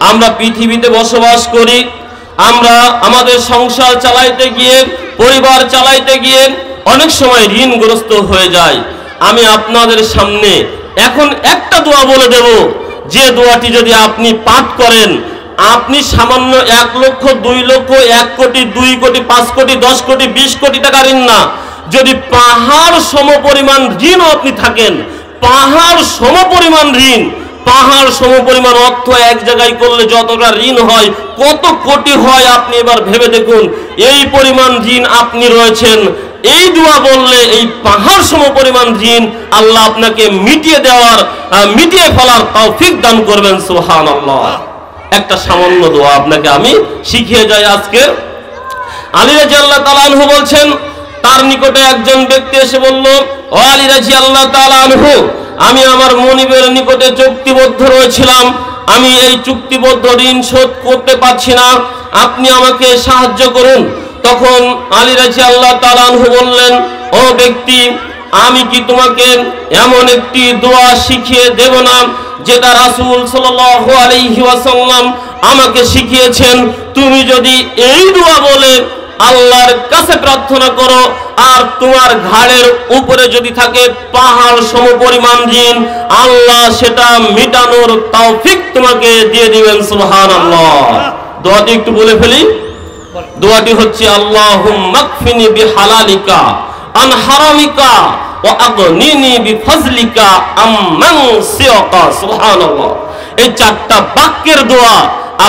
আমরা পৃথিবীতে বসবাস করি, আমরা আমাদের সংসার চালাইতে গিয়ে, পরিবার চালাইতে গিয়ে অনেক সময় ঋণগ্রস্ত হয়ে যায়। আমি আপনাদের সামনে এখন একটা দোয়া বলে দেব, যে দোয়াটি যদি আপনি পাঠ করেন, আপনি সামান্য 1 লক্ষ, 2 লক্ষ, 1 কোটি, 2 কোটি, 5 কোটি, 10 কোটি, 20 কোটি টাকা ঋণ না, যদি পাহাড় সমপরিমাণ ঋণও আপনি থাকেন, পাহাড় সমপরিমাণ ঋণ, পাহাড় সমপরিমাণ অর্থ এক জায়গায় করলে যতটা ঋণ হয়, কত কোটি হয় আপনি এবার ভেবে দেখুন। এই পরিমাণ ঋণ আপনি রয়েছেন, এই দোয়া বললে এই পাহাড় সমপরিমাণ ঋণ আল্লাহ আপনাকে মিটিয়ে ফেলার তৌফিক দান করবেন। সুবহানাল্লাহ। একটা সামান্য দোয়া আপনাকে আমি শিখিয়ে যাই আজকে। আলী রাদিয়াল্লাহু তাআলা আনহু বলছেন, তার নিকটে একজন ব্যক্তি এসে বলল, ও আলী রাদিয়াল্লাহু তাআলা আনহু, আমি আমার মনিবের নিকটে চুক্তিবদ্ধ রয়েছিলাম, আমি এই চুক্তিবদ্ধ ঋণ শোধ করতে পারছি না, আপনি আমাকে সাহায্য করুন। তখন আলী রাদিয়াল্লাহু তাআলা আনহু বললেন, ও ব্যক্তি, আমি কি তোমাকে এমন একটি দোয়া শিখিয়ে দেব না যেটা রাসূল সাল্লাল্লাহু আলাইহি ওয়াসাল্লাম আমাকে শিখিয়েছেন? তুমি যদি এই দোয়া বলে আল্লাহর কাছে প্রার্থনা করো, আর তোমার ঘাড়ের উপরে যদি থাকে পাহাড় সমপরিমাণ ঋণ, আল্লাহ সেটা মিটানোর তৌফিক তোমাকে দিয়ে দিবেন। সুবহানাল্লাহ। দোয়াটি একটু বলে ফেলি। দোয়াটি হচ্ছে, আল্লাহুম্মা কফিনি বিহালালিকা আন হারামিকা ওয়া আগনিনি বিফজলিকা আম্মান সিওয়াকা। সুবহানাল্লাহ। এই 4টা বাক্যের দোয়া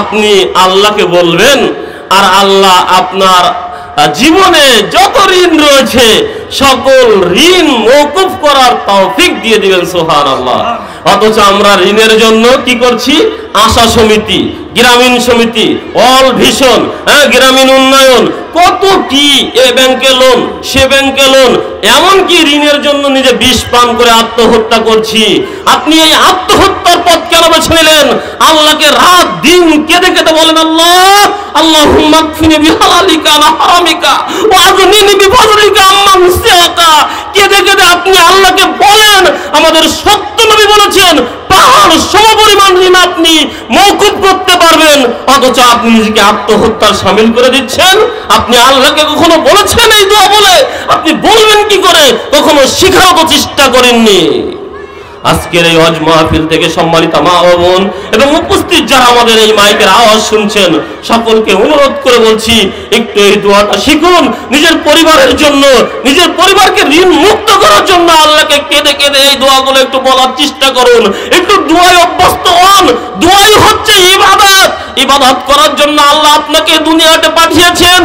আপনি আল্লাহকে বলবেন, আর আল্লাহ আপনার জীবনে যত ঋণ রয়েছে সকল ঋণ মওকুফ করার তৌফিক দিয়ে দিবেন। সুবহানাল্লাহ। অথচ আমরা ঋণের জন্য কি করছি? আশা সমিতি, গ্রামীণ সমিতি, অল ভিশন, গ্রামীণ উন্নয়ন, কত কি, এ ব্যাংকে লোন, সে ব্যাংকে লোন, এমনকি ঋণের জন্য নিজে বিষ পান করে আত্মহত্যা করছি। আপনি এই আত্মহত্যার পথ কেন বেছে নিলেন? আল্লাহকে রাত দিন কেঁদে কেঁদে বলেন, আল্লাহ, আল্লাহুম্মা কফিনি বিহালালিকা আন হারামিকা ওয়া আগনিনি বিফজলিকা আম্মান সিওয়াকা। কেঁদে কেঁদে আপনি আল্লাহকে বলেন। আমাদের সত্য নবী বলেছেন, পাহাড় সমপরিমাণ ঋণ আপনি মওকুফ করতে পারবেন, অথচ আপনি নিজেকে আত্মহত্যার শামিল করে দিচ্ছেন। আপনি আল্লাহকে কখনো বলেছেন এই দোয়া বলে? আপনি বলবেন কি করে? কখনো শিখারও তো চেষ্টা করেননি। আজকের এই হজ মাহফিল থেকে সম্মানিত মা ও বোন এবং উপস্থিত যারা আমাদের এই মাইকের আওয়াজ শুনছেন, সকলকে অনুরোধ করে বলছি, একটু এই দোয়াটা শিখুন নিজের পরিবারের জন্য, নিজের পরিবারকে ঋণ মুক্ত করার জন্য। আল্লাহকে কেঁদে কেঁদে এই দোয়াগুলো একটু বলার চেষ্টা করুন, একটু দোয়ায় অভ্যস্ত হন। দোয়াই হচ্ছে ইবাদত। ইবাদত করার জন্য আল্লাহ আপনাকে দুনিয়াতে পাঠিয়েছেন।